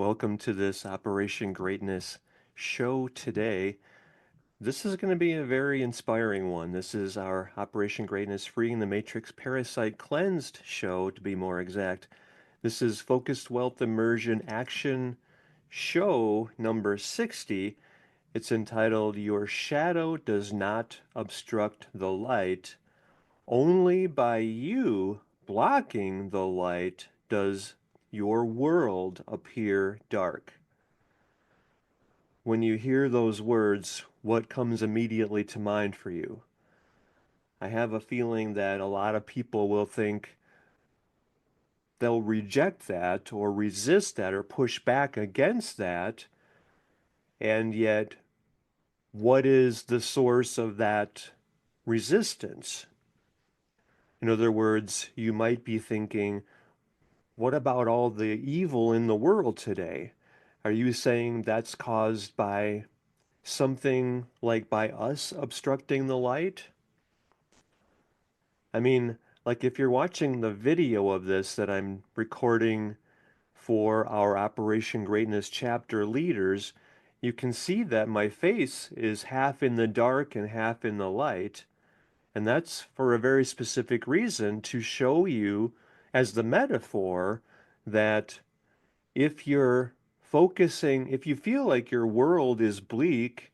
Welcome to this Operation Greatness show today. This is going to be a very inspiring one. This is our Operation Greatness Freeing the Matrix Parasite Cleansed show, to be more exact. This is Focused Wealth Immersion Action show number 60. It's entitled Your Shadow Does Not Obstruct the Light. Only by you blocking the light does your world appear dark. When you hear those words, what comes immediately to mind for you? I have a feeling that a lot of people will think they'll reject that or resist that or push back against that. And yet, what is the source of that resistance? In other words, you might be thinking, what about all the evil in the world today? Are you saying that's caused by something like by us obstructing the light? I mean, like if you're watching the video of this that I'm recording for our Operation Greatness chapter leaders, you can see that my face is half in the dark and half in the light. And that's for a very specific reason to show you as the metaphor that if you're focusing, if you feel like your world is bleak,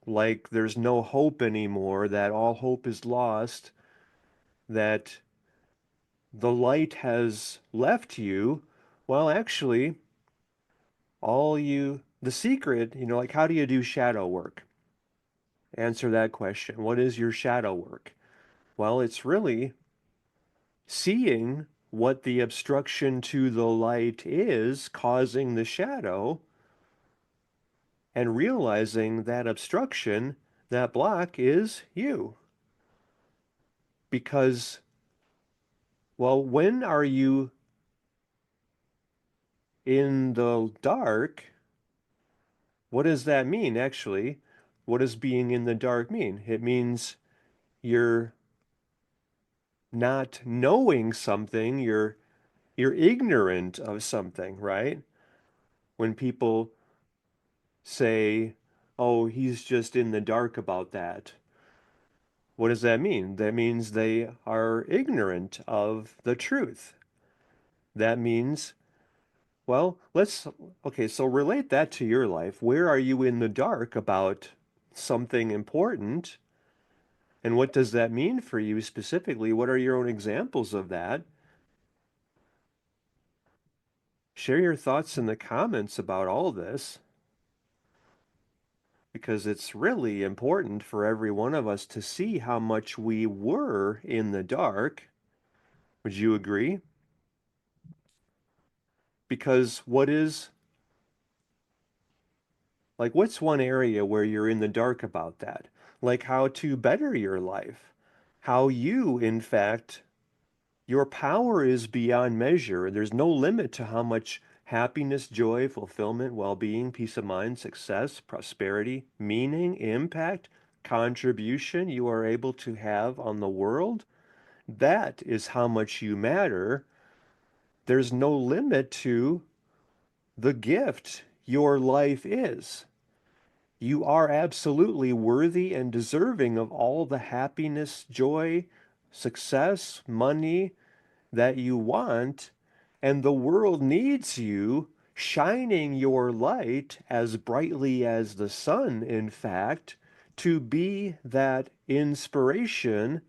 like there's no hope anymore, that all hope is lost, that the light has left you, well, actually, the secret, like how do you do shadow work? Answer that question. What is your shadow work? Well, it's really seeing what the obstruction to the light is causing the shadow and realizing that obstruction, that block is you. Because, well, when are you in the dark? What does that mean, actually? What does being in the dark mean? It means you're not knowing something, you're ignorant of something, right? When people say, "Oh, he's just in the dark about that." What does that mean? That means they are ignorant of the truth. That means, well, okay, so relate that to your life. Where are you in the dark about something important? And what does that mean for you specifically? What are your own examples of that? Share your thoughts in the comments about all this, because it's really important for every one of us to see how much we were in the dark. Would you agree? Because what's one area where you're in the dark about that? Like how to better your life, how you, in fact, your power is beyond measure. There's no limit to how much happiness, joy, fulfillment, well-being, peace of mind, success, prosperity, meaning, impact, contribution you are able to have on the world. That is how much you matter. There's no limit to the gift your life is. You are absolutely worthy and deserving of all the happiness, joy, success, money that you want, and the world needs you shining your light as brightly as the sun, in fact, to be that inspiration,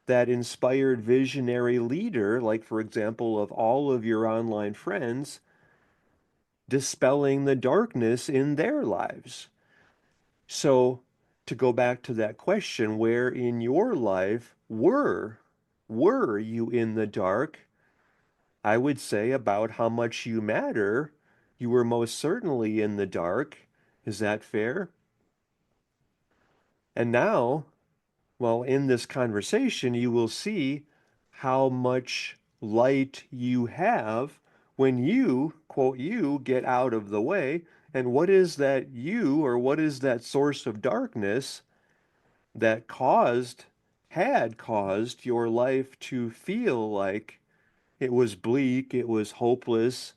that inspired visionary leader, like, for example, of all of your online friends, dispelling the darkness in their lives. So, to go back to that question, where in your life were you in the dark? I would say about how much you matter, you were most certainly in the dark. Is that fair? And now, well, in this conversation, you will see how much light you have when you, quote, you get out of the way. And what is that you, or what is that source of darkness that had caused your life to feel like it was bleak, it was hopeless,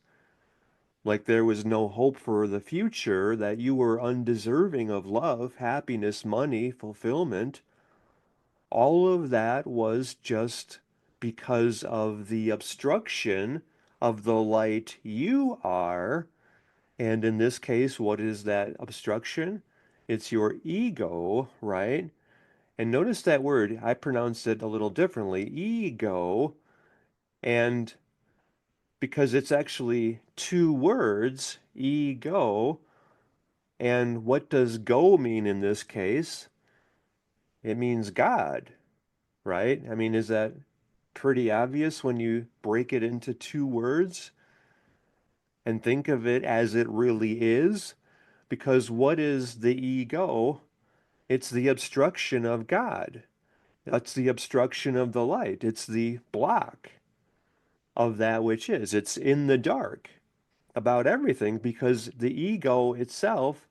like there was no hope for the future, that you were undeserving of love, happiness, money, fulfillment, all of that was just because of the obstruction of the light you are. And in this case, what is that obstruction? It's your ego, right? And notice that word, I pronounced it a little differently, ego, and because it's actually two words, ego, and what does go mean in this case? It means God, right? I mean, is that pretty obvious when you break it into two words and think of it as it really is? Because what is the ego? It's the obstruction of God. That's the obstruction of the light. It's the block of that which is. It's in the dark about everything because the ego itself,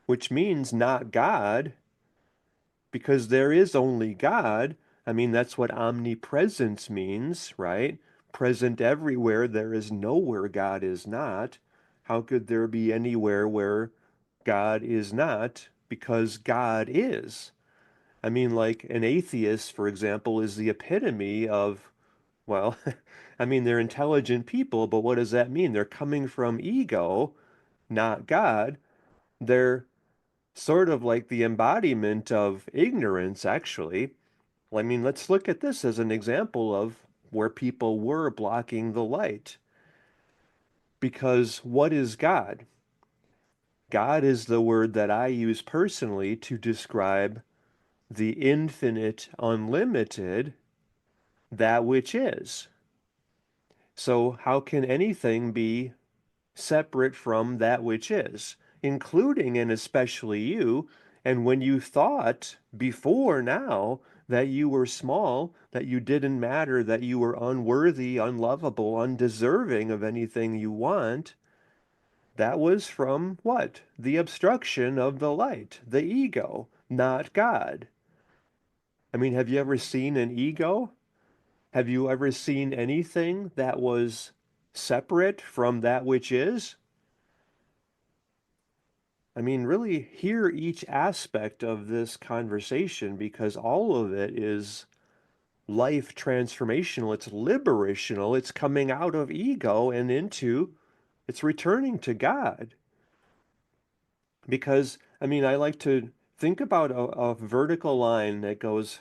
which means not God, because there is only God. I mean, that's what omnipresence means, right? Present everywhere. There is nowhere God is not. How could there be anywhere where God is not? Because God is. I mean, like an atheist, for example, is the epitome of, well, I mean, they're intelligent people, but what does that mean? They're coming from ego, not God. They're sort of like the embodiment of ignorance, actually. I mean, let's look at this as an example of where people were blocking the light. Because what is God? God is the word that I use personally to describe the infinite, unlimited, that which is. So, how can anything be separate from that which is, including and especially you? And when you thought before now that you were small, that you didn't matter, that you were unworthy, unlovable, undeserving of anything you want, that was from what? The obstruction of the light, the ego, not God. I mean, have you ever seen an ego? Have you ever seen anything that was separate from that which is? I mean, really hear each aspect of this conversation because all of it is life transformational. It's liberational. It's coming out of ego and into, it's returning to God. Because, I mean, I like to think about a vertical line that goes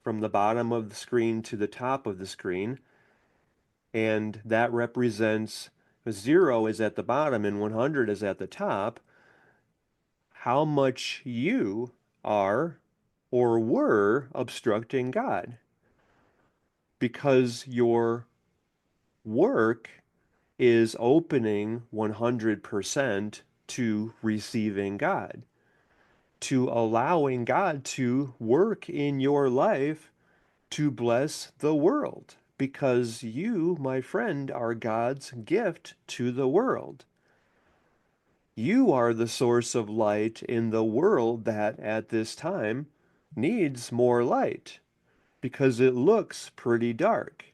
from the bottom of the screen to the top of the screen, and that represents 0 is at the bottom and 100 is at the top. How much you are or were obstructing God because your work is opening 100% to receiving God, to allowing God to work in your life to bless the world, because you, my friend, are God's gift to the world. You are the source of light in the world that at this time needs more light because it looks pretty dark.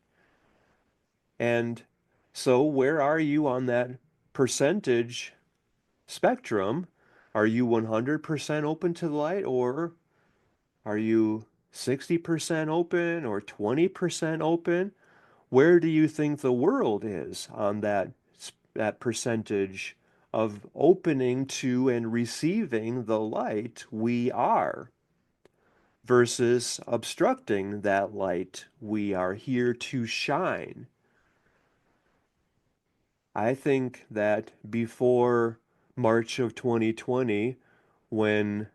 And so, where are you on that percentage spectrum? Are you 100% open to the light, or are you 60% open or 20% open? Where do you think the world is on that percentage of opening to and receiving the light we are versus obstructing that light we are here to shine? I think that before March of 2020, when,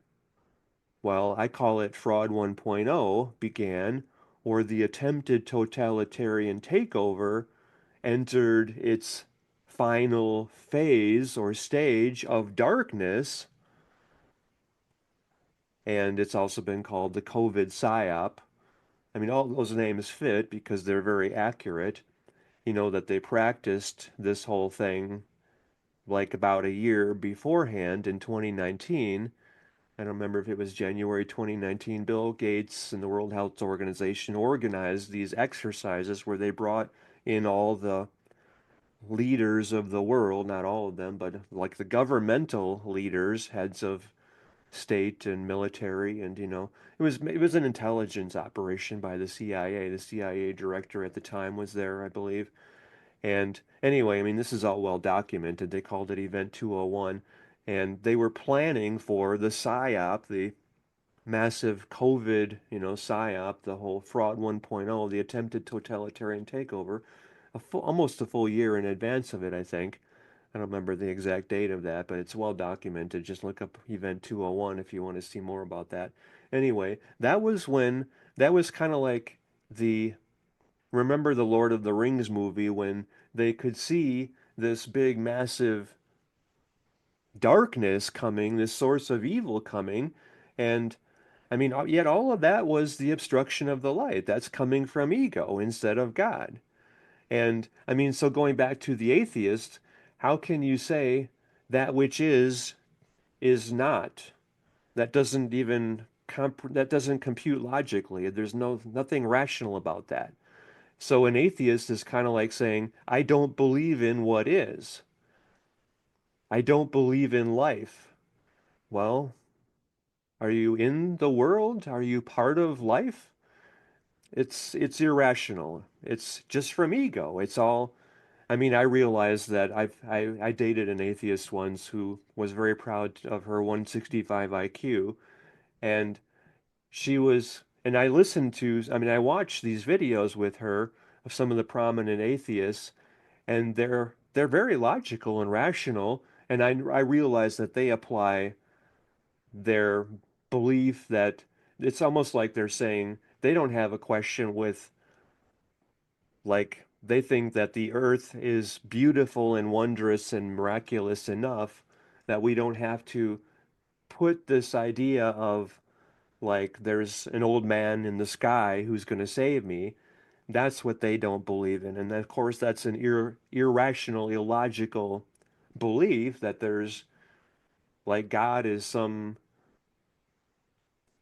well, I call it Fraud 1.0 began, or the attempted totalitarian takeover entered its final phase or stage of darkness, and it's also been called the COVID psyop. I mean, all those names fit because they're very accurate. You know that they practiced this whole thing like about a year beforehand in 2019. I don't remember if it was January 2019. Bill Gates and the World Health Organization organized these exercises where they brought in all the leaders of the world, not all of them, but like the governmental leaders, heads of state and military, and it was an intelligence operation by the CIA. The CIA director at the time was there, I believe. And anyway, I mean, this is all well documented. They called it Event 201, and they were planning for the PSYOP, the massive COVID, PSYOP, the whole fraud 1.0, the attempted totalitarian takeover, almost a full year in advance of it, I think. I don't remember the exact date of that, but it's well documented. Just look up Event 201 if you want to see more about that. Anyway, that was kind of like the remember the Lord of the Rings movie when they could see this big, massive darkness coming, this source of evil coming. And I mean, yet all of that was the obstruction of the light. That's coming from ego instead of God. And I mean, so going back to the atheist, how can you say that which is not? That doesn't even that doesn't compute logically. There's nothing rational about that. So an atheist is kind of like saying, I don't believe in what is. I don't believe in life. Well, are you in the world? Are you part of life? It's irrational. It's just from ego. It's all I mean, I realized that I dated an atheist once who was very proud of her 165 IQ, and I listened to, I mean, I watched these videos with her of some of the prominent atheists, and they're very logical and rational, and I realize that they apply their belief that it's almost like they're saying they don't have a question with like they think that the earth is beautiful and wondrous and miraculous enough that we don't have to put this idea of like there's an old man in the sky who's going to save me. That's what they don't believe in. And of course, that's an irrational, illogical belief that there's like God is some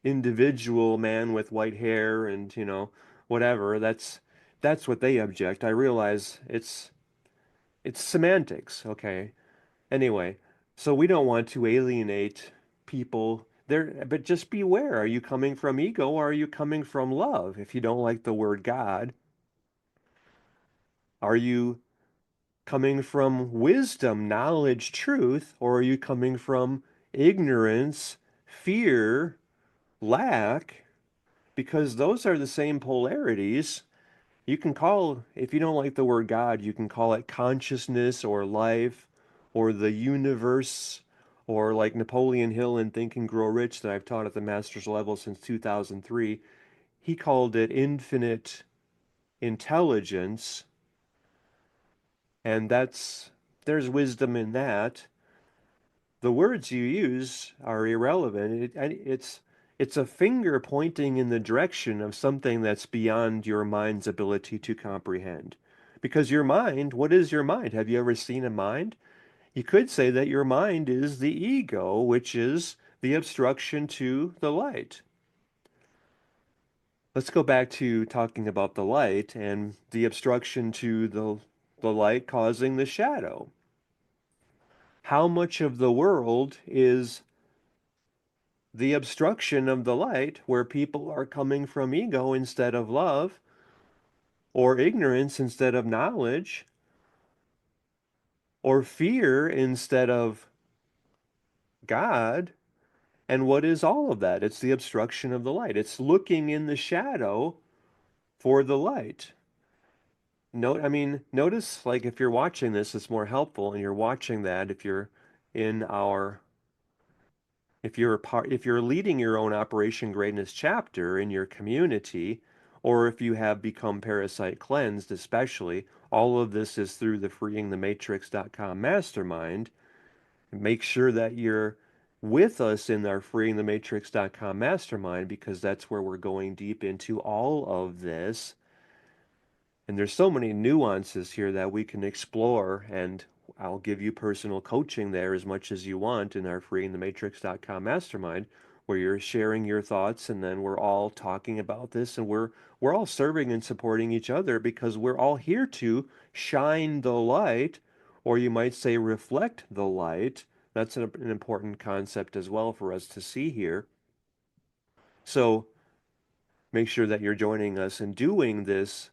individual man with white hair and, whatever. That's what they object. I realize it's semantics, okay? Anyway, so we don't want to alienate people there, but just beware. Are you coming from ego or are you coming from love? If you don't like the word God, are you coming from wisdom, knowledge, truth, or are you coming from ignorance, fear, lack? Because those are the same polarities. You can call, if you don't like the word God, you can call it consciousness or life or the universe or like Napoleon Hill in Think and Grow Rich that I've taught at the master's level since 2003. He called it infinite intelligence, and there's wisdom in that. The words you use are irrelevant. It's a finger pointing in the direction of something that's beyond your mind's ability to comprehend. Because your mind, what is your mind? Have you ever seen a mind? You could say that your mind is the ego, which is the obstruction to the light. Let's go back to talking about the light and the obstruction to the light causing the shadow. How much of the world is the obstruction of the light where people are coming from ego instead of love, or ignorance instead of knowledge, or fear instead of God? And what is all of that? It's the obstruction of the light. It's looking in the shadow for the light. I mean, notice like if you're watching this, it's more helpful, and you're watching that if you're in our if you're leading your own Operation Greatness chapter in your community, or if you have become parasite cleansed, especially, all of this is through the freeingthematrix.com mastermind. Make sure that you're with us in our freeingthematrix.com mastermind because that's where we're going deep into all of this. And there's so many nuances here that we can explore, and I'll give you personal coaching there as much as you want in our freeingthematrix.com mastermind, where you're sharing your thoughts and then we're all talking about this and we're all serving and supporting each other because we're all here to shine the light, or you might say reflect the light. That's an important concept as well for us to see here. So make sure that you're joining us in doing this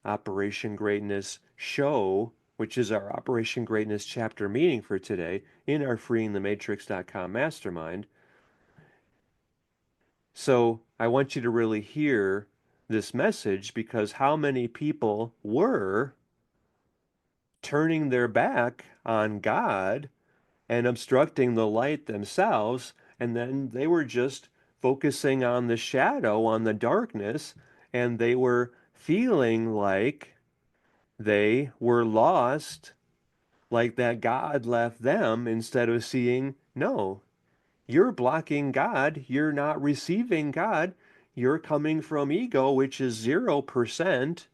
Operation Greatness show, which is our Operation Greatness chapter meeting for today in our freeingthematrix.com mastermind. So I want you to really hear this message because how many people were turning their back on God and obstructing the light themselves, and then they were just focusing on the shadow, on the darkness, and they were feeling like they were lost, like that God left them, instead of seeing, no, you're blocking God, you're not receiving God, you're coming from ego, which is 0%,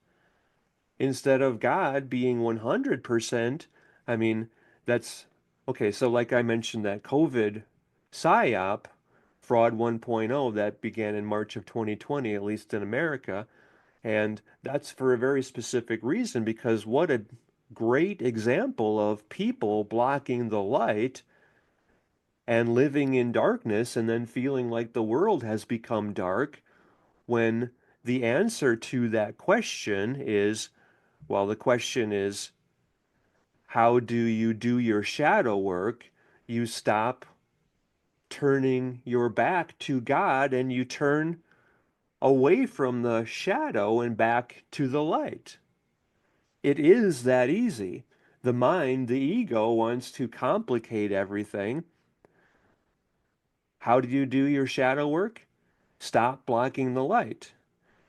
instead of God being 100%. I mean, that's okay. So, like I mentioned, that COVID PSYOP, Fraud 1.0, that began in March of 2020, at least in America. And that's for a very specific reason, because what a great example of people blocking the light and living in darkness and then feeling like the world has become dark when the answer to that question is, well, the question is, how do you do your shadow work? You stop turning your back to God and you turn away from the shadow and back to the light. It is that easy. The mind, the ego, wants to complicate everything. How do you do your shadow work? Stop blocking the light.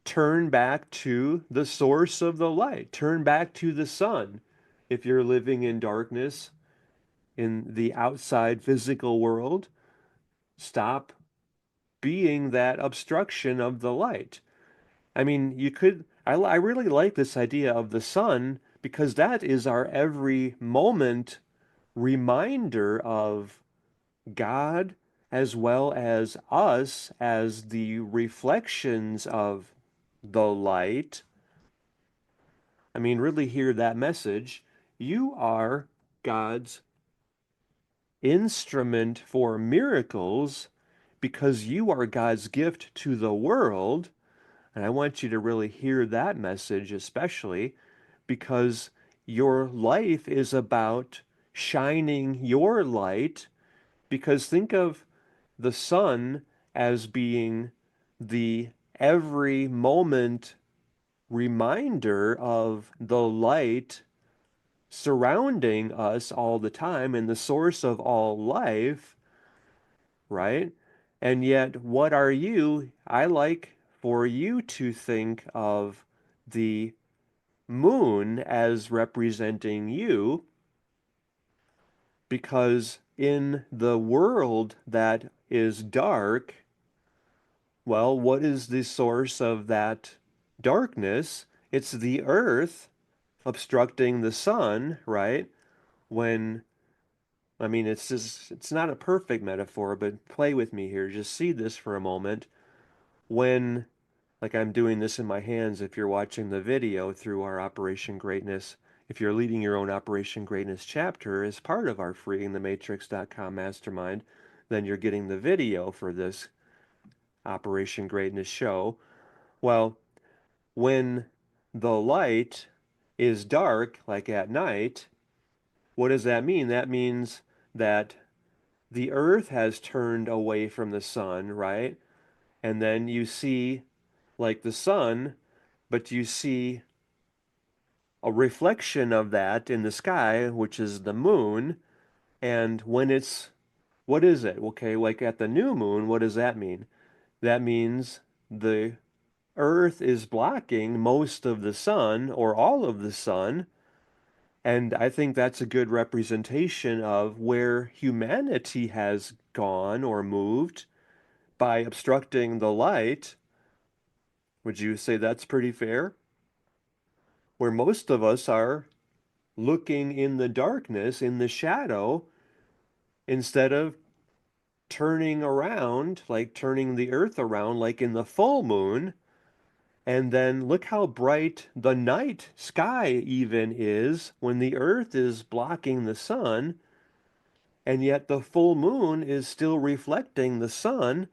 Turn back to the source of the light. Turn back to the sun. If you're living in darkness in the outside physical world, stop being that obstruction of the light. I mean, I really like this idea of the sun because that is our every moment reminder of God as well as us as the reflections of the light. I mean, really hear that message. You are God's instrument for miracles because you are God's gift to the world. And I want you to really hear that message, especially because your life is about shining your light. Because think of the sun as being the every moment reminder of the light surrounding us all the time and the source of all life, right? And yet, what are you? I like for you to think of the moon as representing you, because in the world that is dark, well, what is the source of that darkness? It's the earth obstructing the sun, right? When, I mean, it's not a perfect metaphor, but play with me here. Just see this for a moment. When, like I'm doing this in my hands, if you're watching the video through our Operation Greatness, if you're leading your own Operation Greatness chapter as part of our freeingthematrix.com mastermind, then you're getting the video for this Operation Greatness show. Well, when the light is dark, like at night, what does that mean? That means that the earth has turned away from the sun, right? And then you see like the sun, but you see a reflection of that in the sky, which is the moon. And when it's, what is it? Okay, like at the new moon, what does that mean? That means the earth is blocking most of the sun or all of the sun. And I think that's a good representation of where humanity has gone or moved by obstructing the light. Would you say that's pretty fair? Where most of us are looking in the darkness, in the shadow, instead of turning around, like turning the earth around, like in the full moon, And then look how bright the night sky even is when the earth is blocking the sun, and yet the full moon is still reflecting the sun.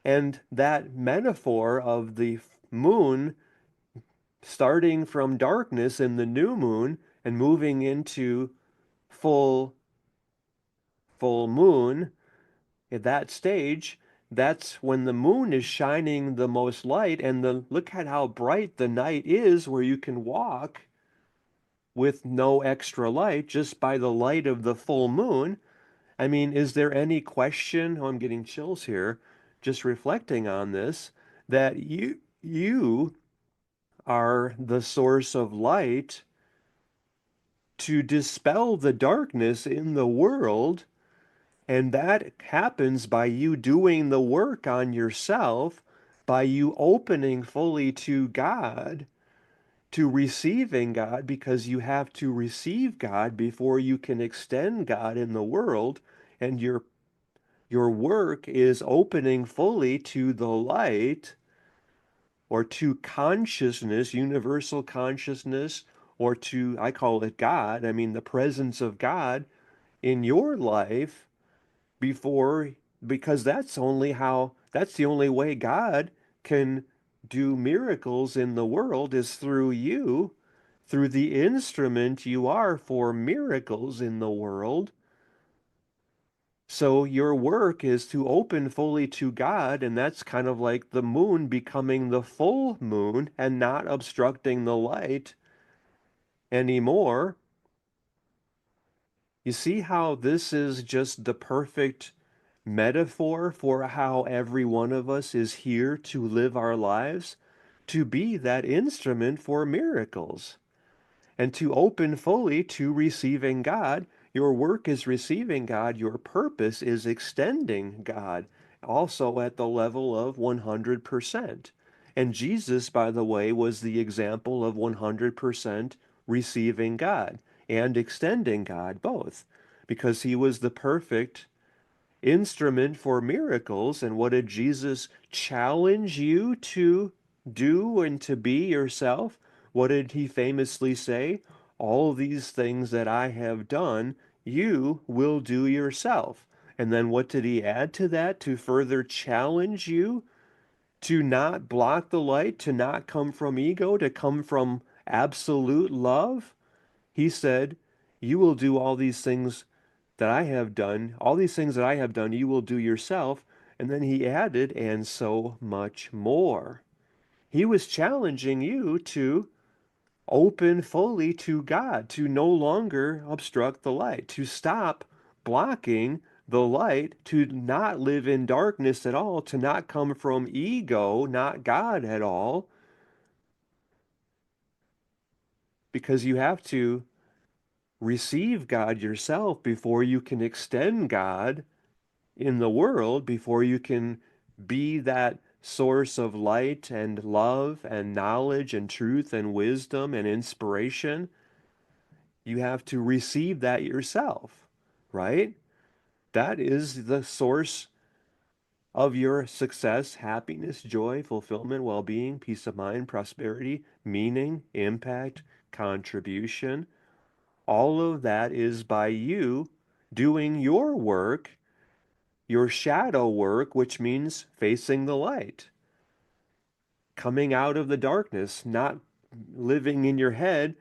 And that metaphor of the moon starting from darkness in the new moon and moving into full full moon at that stage, that's when the moon is shining the most light. And the look at how bright the night is, where you can walk with no extra light just by the light of the full moon. I mean, is there any question? Oh, I'm getting chills here, just reflecting on this, that you are the source of light to dispel the darkness in the world. And that happens by you doing the work on yourself, by you opening fully to God, to receiving God, because you have to receive God before you can extend God in the world. And your work is opening fully to the light, or to consciousness, universal consciousness, or to, I call it God, I mean the presence of God in your life, before, because that's the only way God can do miracles in the world, is through you, through the instrument you are for miracles in the world. So your work is to open fully to God, and that's kind of like the moon becoming the full moon and not obstructing the light anymore. You see how this is just the perfect metaphor for how every one of us is here to live our lives, to be that instrument for miracles, and to open fully to receiving God. Your work is receiving God, your purpose is extending God, also at the level of 100%. And Jesus, by the way, was the example of 100% receiving God and extending God both, because he was the perfect instrument for miracles. And what did Jesus challenge you to do and to be yourself? What did he famously say? All these things that I have done, you will do yourself. And then what did he add to that to further challenge you to not block the light, to not come from ego, to come from absolute love? He said, you will do all these things that I have done, all these things that I have done, you will do yourself. And then he added, and so much more. He was challenging you to open fully to God, to no longer obstruct the light, to stop blocking the light, to not live in darkness at all, to not come from ego, not God at all, because you have to receive God yourself before you can extend God in the world, before you can be that source of light and love and knowledge and truth and wisdom and inspiration. You have to receive that yourself, right? That is the source of your success, happiness, joy, fulfillment, well-being, peace of mind, prosperity, meaning, impact, contribution. All of that is by you doing your work, your shadow work, which means facing the light, coming out of the darkness, not living in your head,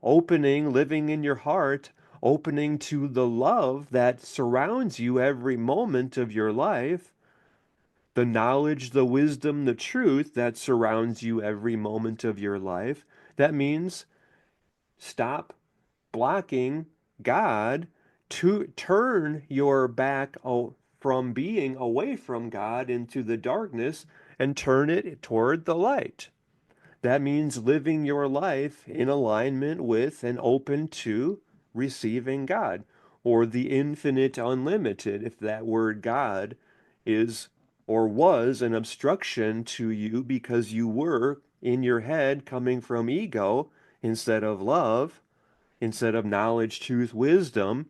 opening, living in your heart, opening to the love that surrounds you every moment of your life, the knowledge, the wisdom, the truth that surrounds you every moment of your life. That means stop blocking God, to turn your back from being away from God into the darkness and turn it toward the light. That means living your life in alignment with and open to receiving God, or the infinite unlimited, if that word God is or was an obstruction to you because you were in your head coming from ego instead of love, instead of knowledge, truth, wisdom.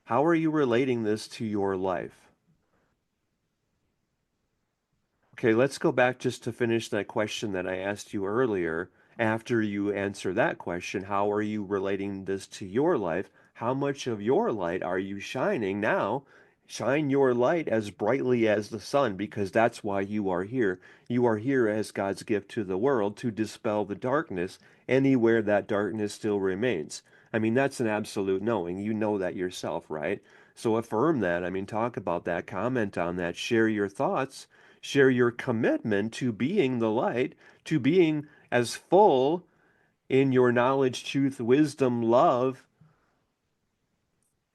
How are you relating this to your life? Okay, let's go back just to finish that question that I asked you earlier. After you answer that question, how are you relating this to your life? How much of your light are you shining now? Shine your light as brightly as the sun, because that's why you are here. You are here as God's gift to the world to dispel the darkness anywhere that darkness still remains. I mean, that's an absolute knowing. You know that yourself, right? So affirm that. I mean, talk about that, comment on that, share your thoughts, share your commitment to being the light, to being as full in your knowledge, truth, wisdom, love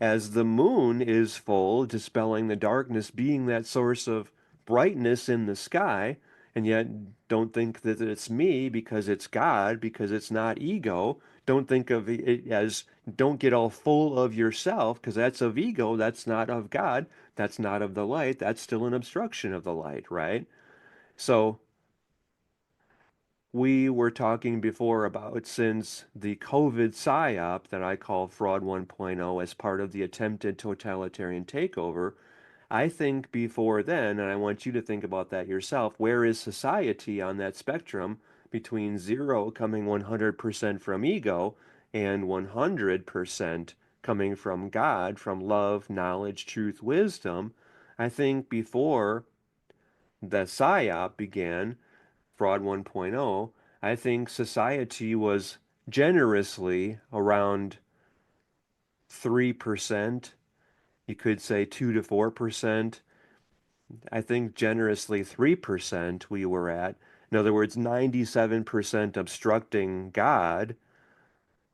as the moon is full, dispelling the darkness, being that source of brightness in the sky. And yet, don't think that it's me because it's God, because it's not ego. Don't think of it as, don't get all full of yourself because that's of ego. That's not of God. That's not of the light. That's still an obstruction of the light, right? So, we were talking before about since the COVID psyop that I call Fraud 1.0 as part of the attempted totalitarian takeover, I think before then, and I want you to think about that yourself, where is society on that spectrum between zero coming 100% from ego and 100% coming from God, from love, knowledge, truth, wisdom? I think before the psyop began, Fraud 1.0, I think society was generously around 3%. You could say 2 to 4%. I think generously 3% we were at. In other words, 97% obstructing God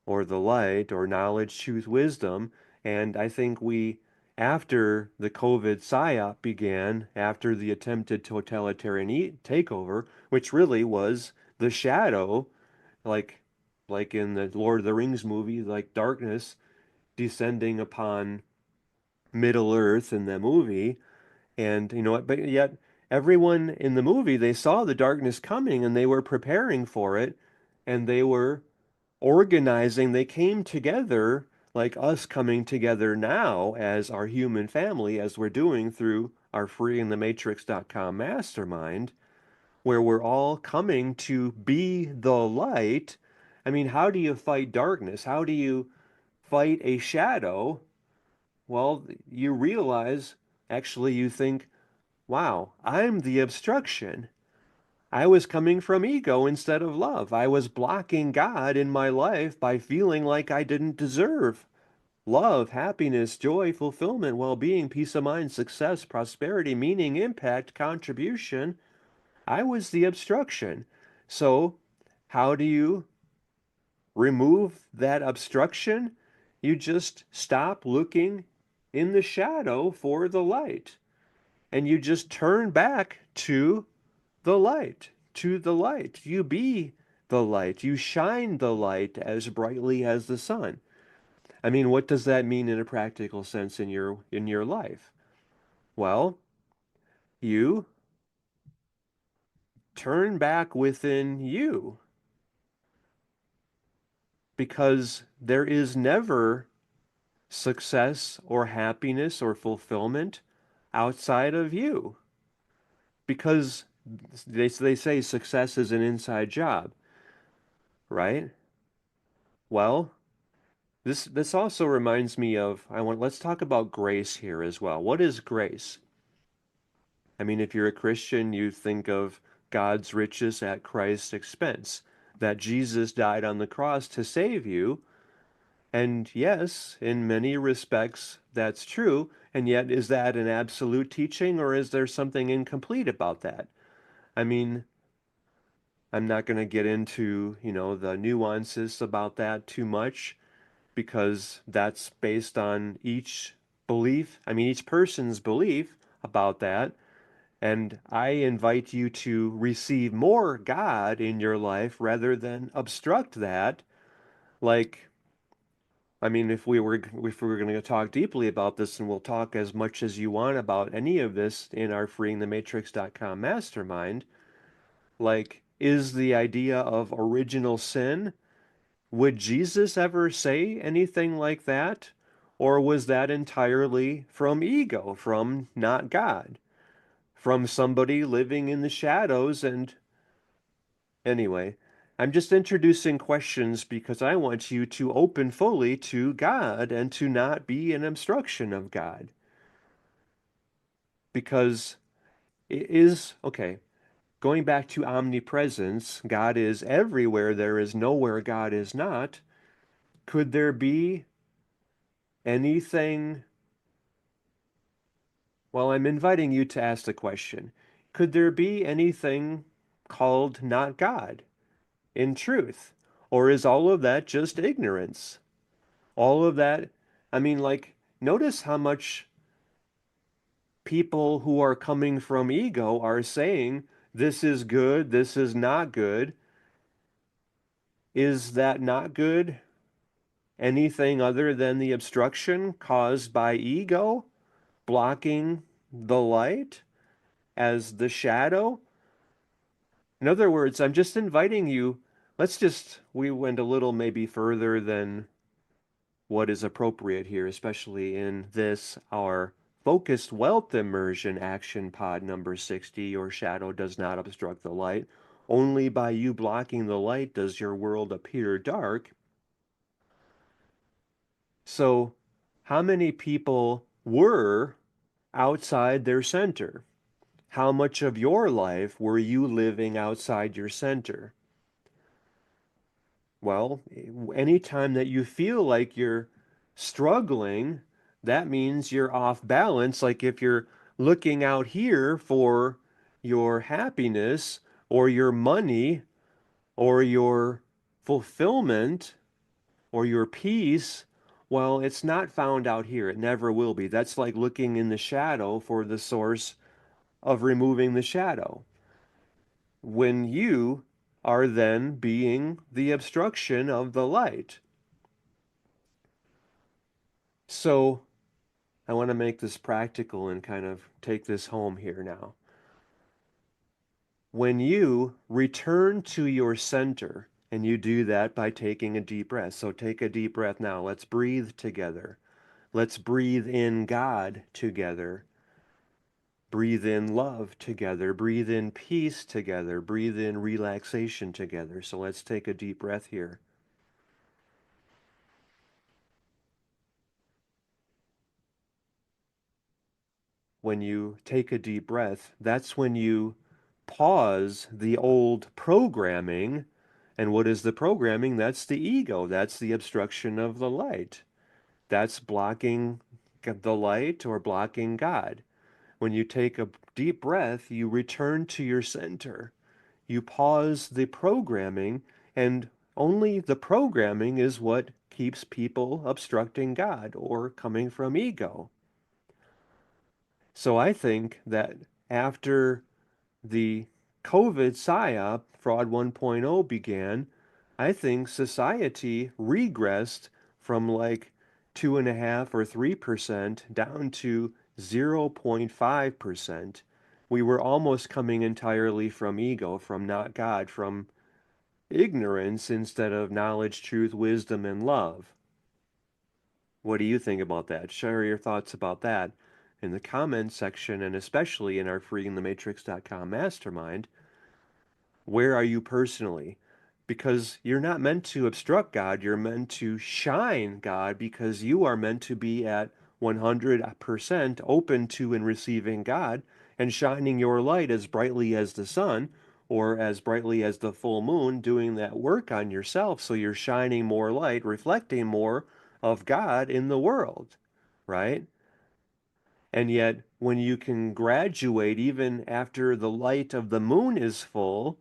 or the light or knowledge, truth, wisdom. And I think after the COVID psyop began, after the attempted totalitarian takeover, which really was the shadow, like like in the Lord of the Rings movie, like darkness descending upon Middle Earth in the movie. And you know what? But yet everyone in the movie, they saw the darkness coming and they were preparing for it and they were organizing. They came together like us coming together now as our human family, as we're doing through our freeingthematrix.com mastermind, where we're all coming to be the light. I mean, how do you fight darkness? How do you fight a shadow? Well, you realize, actually, you think, wow, I'm the obstruction. I was coming from ego instead of love. I was blocking God in my life by feeling like I didn't deserve love, happiness, joy, fulfillment, well being, peace of mind, success, prosperity, meaning, impact, contribution. I was the obstruction. So, how do you remove that obstruction? You just stop looking in the shadow for the light and you just turn back to the light, to the light. You be the light. You shine the light as brightly as the sun. I mean, what does that mean in a practical sense in your life? Well, you turn back within you because there is never success or happiness or fulfillment outside of you because they say success is an inside job, right? Well, this also reminds me of let's talk about grace here as well. What is grace? I mean, if you're a Christian, you think of God's riches at Christ's expense, that Jesus died on the cross to save you. And yes, in many respects, that's true. And yet, is that an absolute teaching or is there something incomplete about that? I mean, I'm not going to get into, the nuances about that too much because that's based on each belief, I mean, each person's belief about that. And I invite you to receive more God in your life rather than obstruct that. Like, I mean, if we were going to talk deeply about this, and we'll talk as much as you want about any of this in our freeingthematrix.com mastermind, like, is the idea of original sin? Would Jesus ever say anything like that? Or was that entirely from ego, from not God? from somebody living in the shadows. And anyway, I'm just introducing questions because I want you to open fully to God and to not be an obstruction of God. Because it is, okay, going back to omnipresence, God is everywhere, there is nowhere God is not. Could there be anything? Well, I'm inviting you to ask the question. Could there be anything called not God in truth? Or is all of that just ignorance? All of that, I mean, like, notice how much people who are coming from ego are saying this is good, this is not good. Is that not good anything other than the obstruction caused by ego blocking the light as the shadow? In other words, I'm just inviting you. We went a little maybe further than what is appropriate here, especially in this, our focused wealth immersion action pod number 60. Your shadow does not obstruct the light. Only by you blocking the light does your world appear dark. So, how many people were outside their center? How much of your life were you living outside your center? Well, anytime that you feel like you're struggling, that means you're off balance. Like if you're looking out here for your happiness or your money or your fulfillment or your peace, well, it's not found out here. It never will be. That's like looking in the shadow for the source of removing the shadow. When you are then being the obstruction of the light. So I want to make this practical and kind of take this home here now. When you return to your center, and you do that by taking a deep breath. So take a deep breath now. Let's breathe together. Let's breathe in God together. Breathe in love together. Breathe in peace together. Breathe in relaxation together. So let's take a deep breath here. When you take a deep breath, that's when you pause the old programming. And what is the programming? That's the ego. That's the obstruction of the light. That's blocking the light or blocking God. When you take a deep breath, you return to your center. You pause the programming, and only the programming is what keeps people obstructing God or coming from ego. So I think that after the COVID PSYOP, Fraud 1.0 began, I think society regressed from like 2.5 or 3% down to 0.5%. We were almost coming entirely from ego, from not God, from ignorance instead of knowledge, truth, wisdom, and love. What do you think about that? Share your thoughts about that in the comments section and especially in our freeingthematrix.com mastermind. Where are you personally? Because you're not meant to obstruct God, you're meant to shine God because you are meant to be at 100% open to and receiving God and shining your light as brightly as the sun or as brightly as the full moon, doing that work on yourself so you're shining more light, reflecting more of God in the world, right? And yet, when you can graduate even after the light of the moon is full,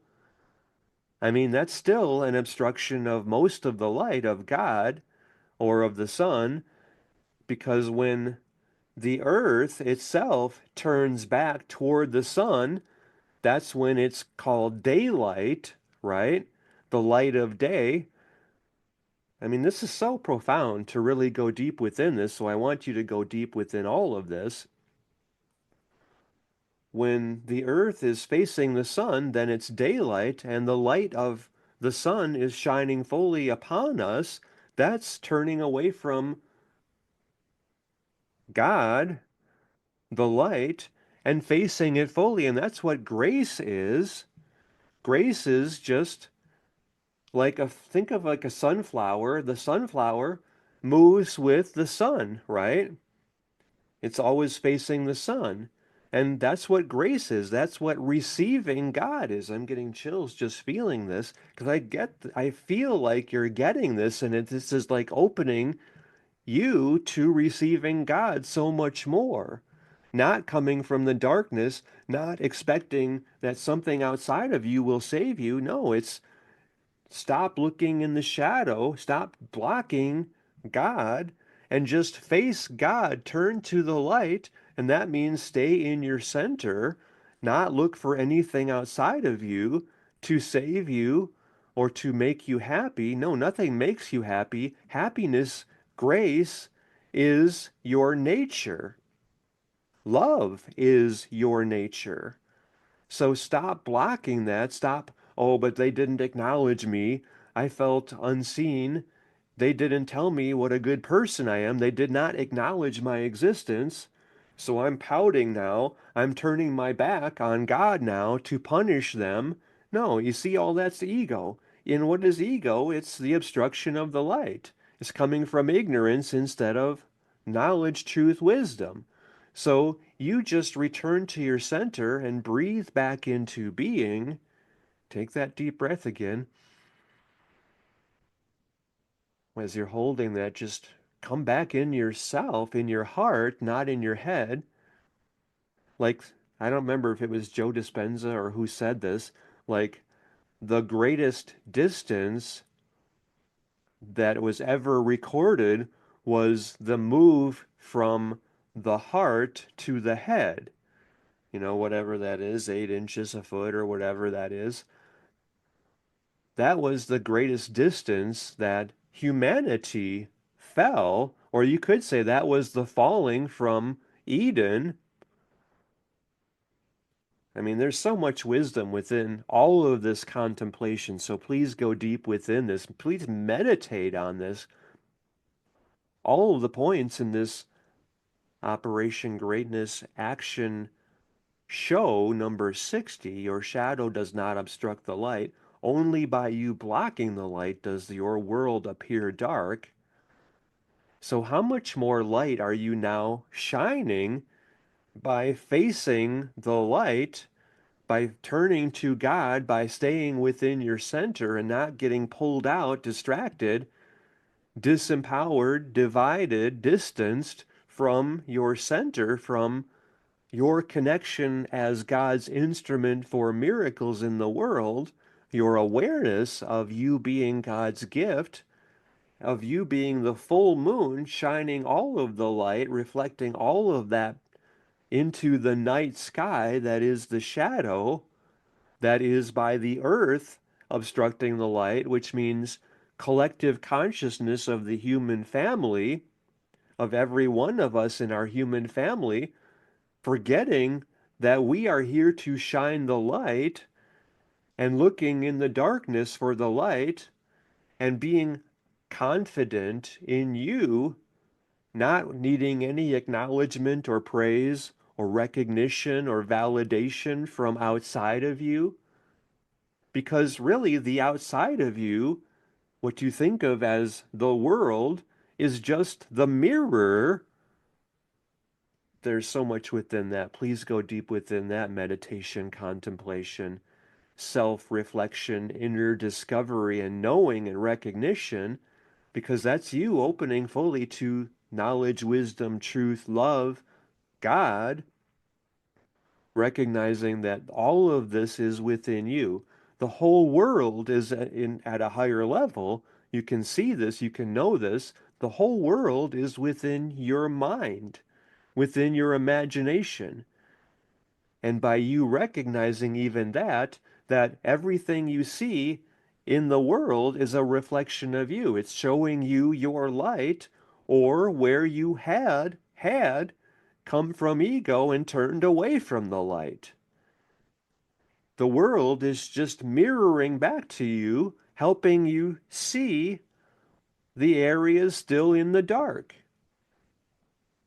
I mean, that's still an obstruction of most of the light of God or of the sun, because when the earth itself turns back toward the sun, that's when it's called daylight, right? The light of day. I mean, this is so profound to really go deep within this, so I want you to go deep within all of this. When the earth is facing the sun, then it's daylight, and the light of the sun is shining fully upon us. That's turning away from God, the light, and facing it fully. And that's what grace is. Grace is just like think of like a sunflower. The sunflower moves with the sun, right? It's always facing the sun. And that's what grace is. That's what receiving God is. I'm getting chills just feeling this because I feel like you're getting this, and this is like opening you to receiving God so much more. Not coming from the darkness, not expecting that something outside of you will save you. No, it's stop looking in the shadow, stop blocking God, and just face God. Turn to the light, and that means stay in your center, not look for anything outside of you to save you or to make you happy. No, nothing makes you happy. Happiness, grace is your nature. Love is your nature. So stop blocking that. Stop, oh, but they didn't acknowledge me. I felt unseen. They didn't tell me what a good person I am. They did not acknowledge my existence. So I'm pouting now. I'm turning my back on God now to punish them. No, you see, all that's ego. And what is ego? It's the obstruction of the light. It's coming from ignorance instead of knowledge, truth, wisdom. So you just return to your center and breathe back into being. Take that deep breath again. As you're holding that, just come back in yourself, in your heart, not in your head. Like, I don't remember if it was Joe Dispenza or who said this, like, the greatest distance that was ever recorded was the move from the heart to the head. You know, whatever that is, 8 inches, a foot, or whatever that is. That was the greatest distance that humanity fell, or you could say that was the falling from Eden. I mean, there's so much wisdom within all of this contemplation, so please go deep within this. Please meditate on this. All of the points in this Operation Greatness Action Show number 60, your shadow does not obstruct the light. Only by you blocking the light does your world appear dark. So, how much more light are you now shining by facing the light, by turning to God, by staying within your center and not getting pulled out, distracted, disempowered, divided, distanced from your center, from your connection as God's instrument for miracles in the world, your awareness of you being God's gift, of you being the full moon, shining all of the light, reflecting all of that into the night sky that is the shadow, that is by the earth obstructing the light, which means collective consciousness of the human family, of every one of us in our human family, forgetting that we are here to shine the light and looking in the darkness for the light and being confident in you, not needing any acknowledgement or praise or recognition or validation from outside of you. Because really, the outside of you, what you think of as the world, is just the mirror. There's so much within that. Please go deep within that meditation, contemplation, self reflection, inner discovery, and knowing and recognition, because that's you opening fully to knowledge, wisdom, truth, love, God, recognizing that all of this is within you. The whole world is at a higher level. You can see this, you can know this. The whole world is within your mind, within your imagination. And by you recognizing even that, that everything you see in the world is a reflection of you. It's showing you your light, or where you had come from ego and turned away from the light. The world is just mirroring back to you, helping you see the areas still in the dark.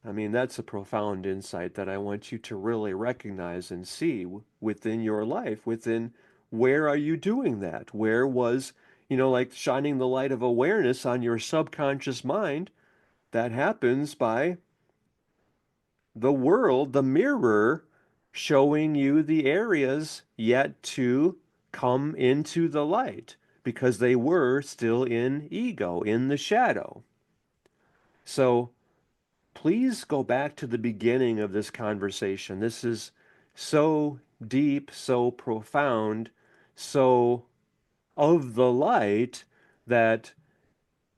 I mean, that's a profound insight that I want you to really recognize and see within your life, within where are you doing that? Where was, like shining the light of awareness on your subconscious mind? That happens by the world, the mirror, showing you the areas yet to come into the light because they were still in ego, in the shadow. So please go back to the beginning of this conversation. This is so deep, so profound, so of the light that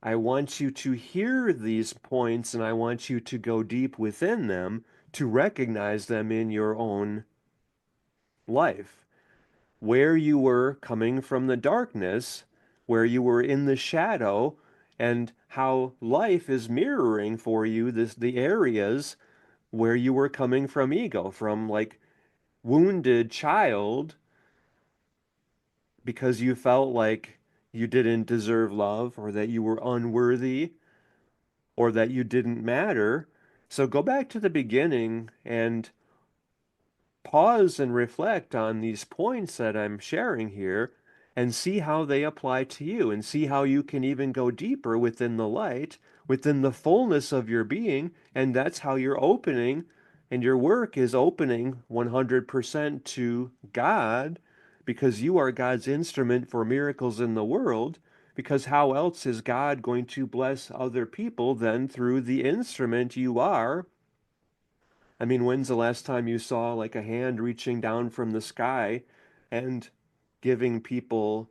I want you to hear these points and I want you to go deep within them to recognize them in your own life. Where you were coming from the darkness, where you were in the shadow, and how life is mirroring for you the areas where you were coming from ego, from like wounded child because you felt like you didn't deserve love or that you were unworthy or that you didn't matter. So go back to the beginning and pause and reflect on these points that I'm sharing here and see how they apply to you and see how you can even go deeper within the light, within the fullness of your being. And that's how you're opening, and your work is opening 100% to God because you are God's instrument for miracles in the world. Because how else is God going to bless other people than through the instrument you are? I mean, when's the last time you saw like a hand reaching down from the sky and giving people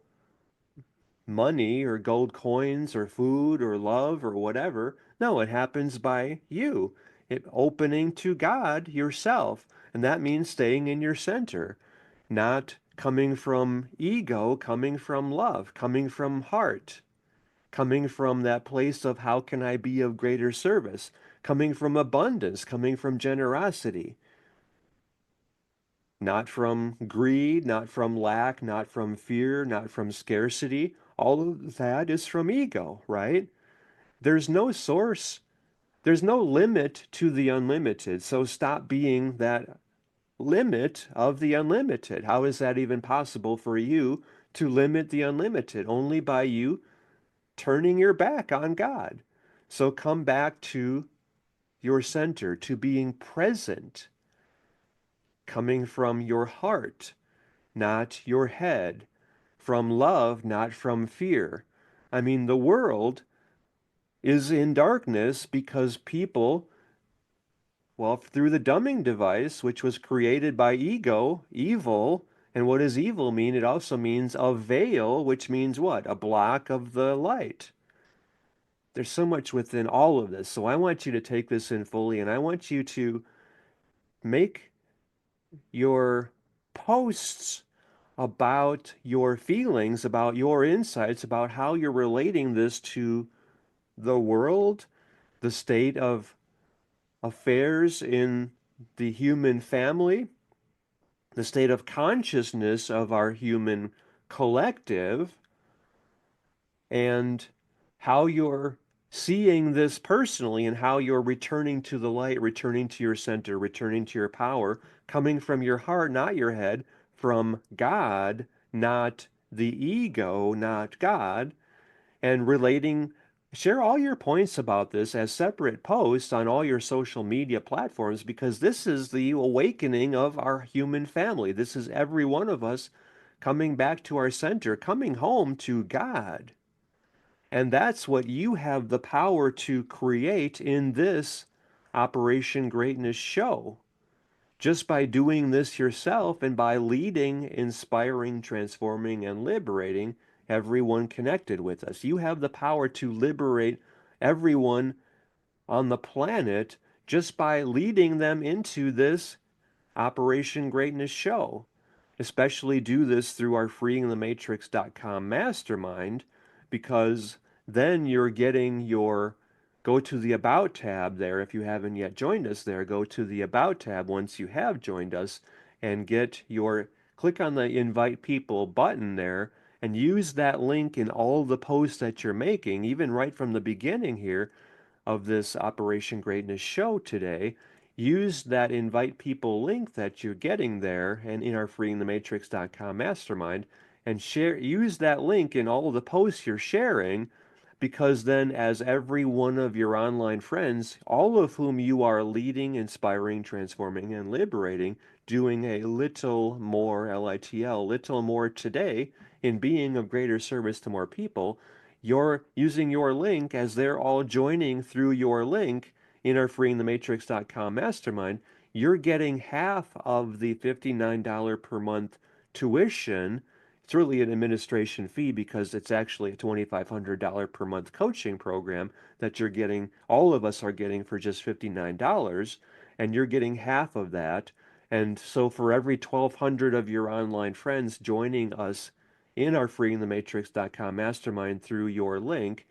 money or gold coins or food or love or whatever? No, it happens by you. It opening to God yourself. And that means staying in your center, not coming from ego, coming from love, coming from heart, coming from that place of how can I be of greater service, coming from abundance, coming from generosity. Not from greed, not from lack, not from fear, not from scarcity. All of that is from ego, right? There's no source, there's no limit to the unlimited. So stop being that limit of the unlimited. How is that even possible for you to limit the unlimited? Only by you turning your back on God. So come back to your center, to being present, coming from your heart, not your head, from love, not from fear. I mean, the world is in darkness because people, well, through the dumbing device, which was created by ego, evil, and what does evil mean? It also means a veil, which means what? A block of the light. There's so much within all of this. So I want you to take this in fully, and I want you to make your posts about your feelings, about your insights, about how you're relating this to the world, the state of affairs in the human family, the state of consciousness of our human collective, and how you're seeing this personally and how you're returning to the light, returning to your center, returning to your power, coming from your heart, not your head, from God, not the ego, not God, and relating. Share all your points about this as separate posts on all your social media platforms because this is the awakening of our human family. This is every one of us coming back to our center, coming home to God. And that's what you have the power to create in this Operation Greatness show. Just by doing this yourself and by leading, inspiring, transforming, and liberating everyone connected with us. You have the power to liberate everyone on the planet just by leading them into this Operation Greatness show. Especially do this through our freeingthematrix.com mastermind because then you're getting your go to the About tab there. If you haven't yet joined us there, go to the About tab once you have joined us and get your click on the Invite People button there and use that link in all the posts that you're making, even right from the beginning here of this Operation Greatness show today, use that invite people link that you're getting there and in our freeingthematrix.com mastermind and use that link in all of the posts you're sharing, because then as every one of your online friends, all of whom you are leading, inspiring, transforming, and liberating, doing a little more LITL, little more today in being of greater service to more people, you're using your link as they're all joining through your link in our freeingthematrix.com mastermind, you're getting half of the $59 per month tuition. It's really an administration fee because it's actually a $2,500 per month coaching program that you're getting, all of us are getting for just $59, and you're getting half of that. And so for every 1,200 of your online friends joining us in our freeingthematrix.com mastermind through your link,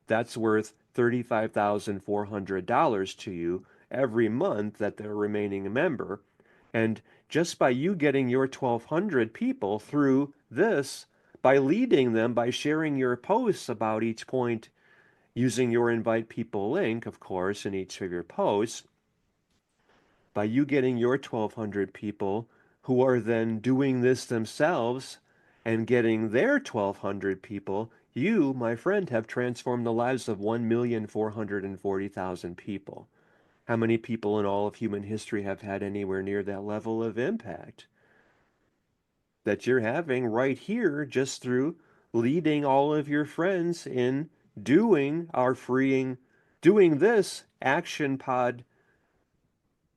that's worth $35,400 to you every month that they're remaining a member. And just by you getting your 1,200 people through this, by leading them, by sharing your posts about each point, using your invite people link, of course, in each of your posts, by you getting your 1,200 people who are then doing this themselves and getting their 1,200 people, you, my friend, have transformed the lives of 1,440,000 people. How many people in all of human history have had anywhere near that level of impact that you're having right here just through leading all of your friends in doing our freeing, doing this action pod,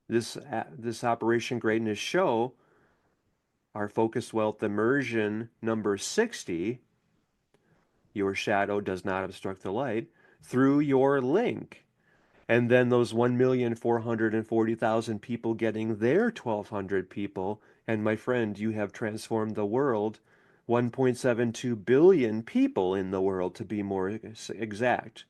this Operation Greatness show, our Focused Wealth Immersion number 60, Your Shadow Does Not Obstruct the Light, through your link. And then those 1,440,000 people getting their 1,200 people. And my friend, you have transformed the world. 1.72 billion people in the world, to be more exact.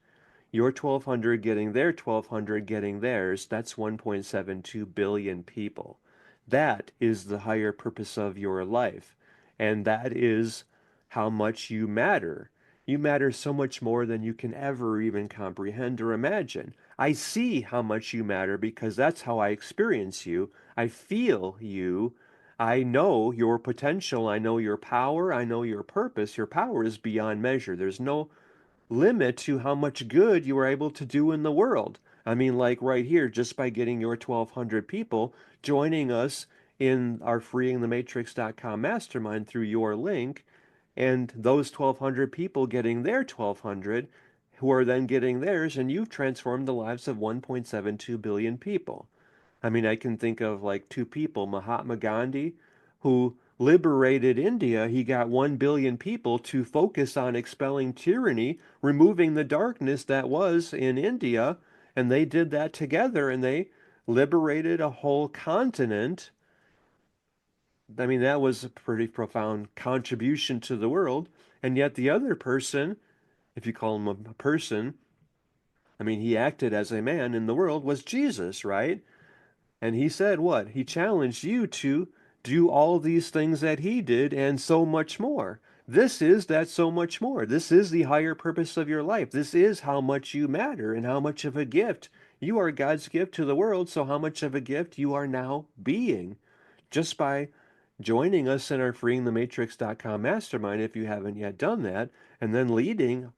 Your 1,200 getting their 1,200 getting theirs, that's 1.72 billion people. That is the higher purpose of your life. And that is how much you matter. You matter so much more than you can ever even comprehend or imagine. I see how much you matter because that's how I experience you. I feel you. I know your potential. I know your power. I know your purpose. Your power is beyond measure. There's no limit to how much good you are able to do in the world. I mean, like right here, just by getting your 1,200 people joining us in our freeingthematrix.com mastermind through your link, and those 1,200 people getting their 1,200, who are then getting theirs, and you've transformed the lives of 1.72 billion people. I mean, I can think of like two people, Mahatma Gandhi, who liberated India. He got 1 billion people to focus on expelling tyranny, removing the darkness that was in India. And they did that together and they liberated a whole continent. I mean, that was a pretty profound contribution to the world. And yet the other person, if you call him a person, I mean, he acted as a man in the world, was Jesus, right? And he said what? He challenged you to do all these things that he did and so much more. This is that so much more. This is the higher purpose of your life. This is how much you matter and how much of a gift. You are God's gift to the world, so how much of a gift you are now being just by joining us in our freeingthematrix.com mastermind if you haven't yet done that, and then leading,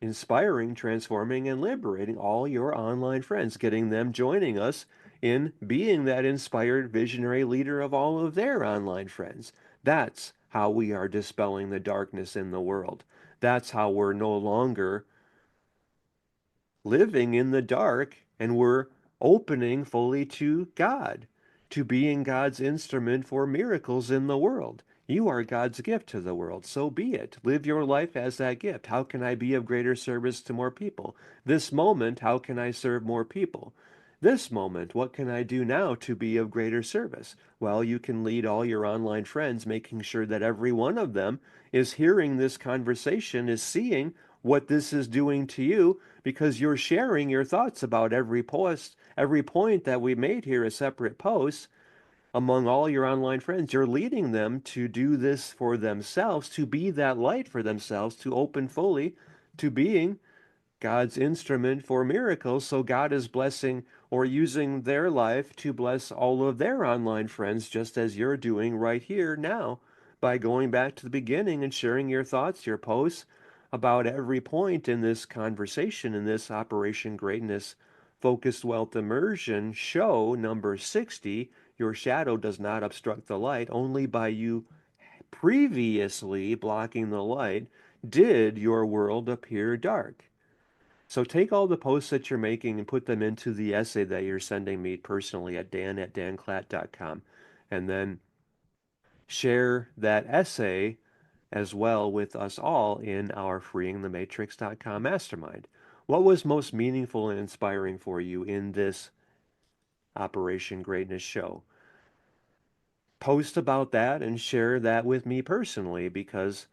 inspiring, transforming, and liberating all your online friends, getting them joining us in being that inspired visionary leader of all of their online friends. That's how we are dispelling the darkness in the world. That's how we're no longer living in the dark and we're opening fully to God, to being God's instrument for miracles in the world. You are God's gift to the world, so be it. Live your life as that gift. How can I be of greater service to more people? This moment, how can I serve more people? This moment, what can I do now to be of greater service? Well, you can lead all your online friends, making sure that every one of them is hearing this conversation, is seeing what this is doing to you, because you're sharing your thoughts about every post, every point that we made here, a separate post among all your online friends. You're leading them to do this for themselves, to be that light for themselves, to open fully to being God's instrument for miracles. So God is blessing or using their life to bless all of their online friends, just as you're doing right here now by going back to the beginning and sharing your thoughts, your posts about every point in this conversation, in this Operation Greatness Focused Wealth Immersion show number 60. Your shadow does not obstruct the light. Only by you previously blocking the light did your world appear dark. So take all the posts that you're making and put them into the essay that you're sending me personally at dan@danclatt.com. And then share that essay as well with us all in our freeingthematrix.com mastermind. What was most meaningful and inspiring for you in this Operation Greatness show? Post about that and share that with me personally because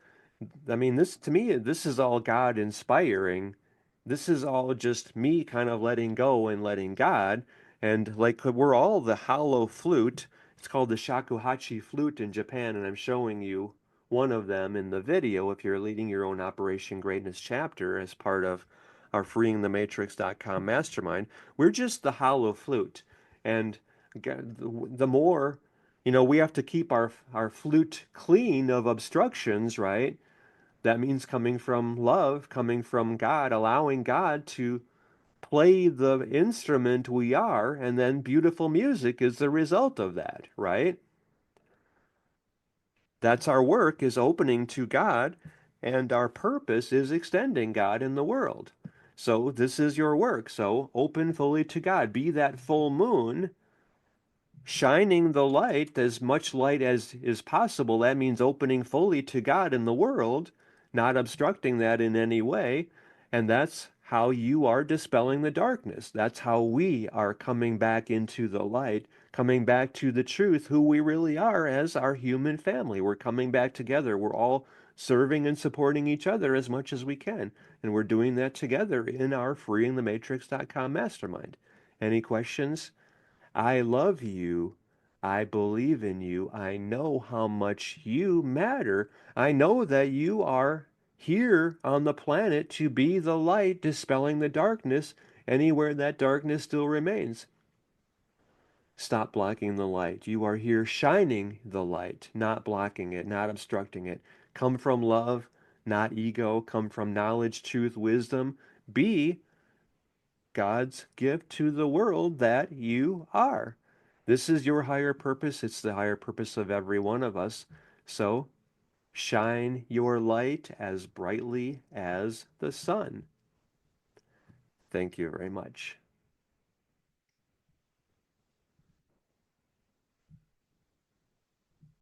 I mean, this to me, this is all God inspiring. This is all just me kind of letting go and letting God. And like we're all the hollow flute. It's called the shakuhachi flute in Japan, and I'm showing you one of them in the video if you're leading your own Operation Greatness chapter as part of our freeingthematrix.com mastermind. We're just the hollow flute. And the more, we have to keep our flute clean of obstructions, right? That means coming from love, coming from God, allowing God to play the instrument we are, and then beautiful music is the result of that, right? That's our work is opening to God, and our purpose is extending God in the world. So this is your work. So open fully to God. Be that full moon shining the light, as much light as is possible. That means opening fully to God in the world, not obstructing that in any way. And that's how you are dispelling the darkness. That's how we are coming back into the light, coming back to the truth, who we really are as our human family. We're coming back together. We're all serving and supporting each other as much as we can. And we're doing that together in our freeingthematrix.com mastermind. Any questions? I love you. I believe in you. I know how much you matter. I know that you are here on the planet to be the light dispelling the darkness anywhere that darkness still remains. Stop blocking the light. You are here shining the light, not blocking it, not obstructing it. Come from love, not ego. Come from knowledge, truth, wisdom. Be God's gift to the world that you are. This is your higher purpose. It's the higher purpose of every one of us. So shine your light as brightly as the sun. Thank you very much.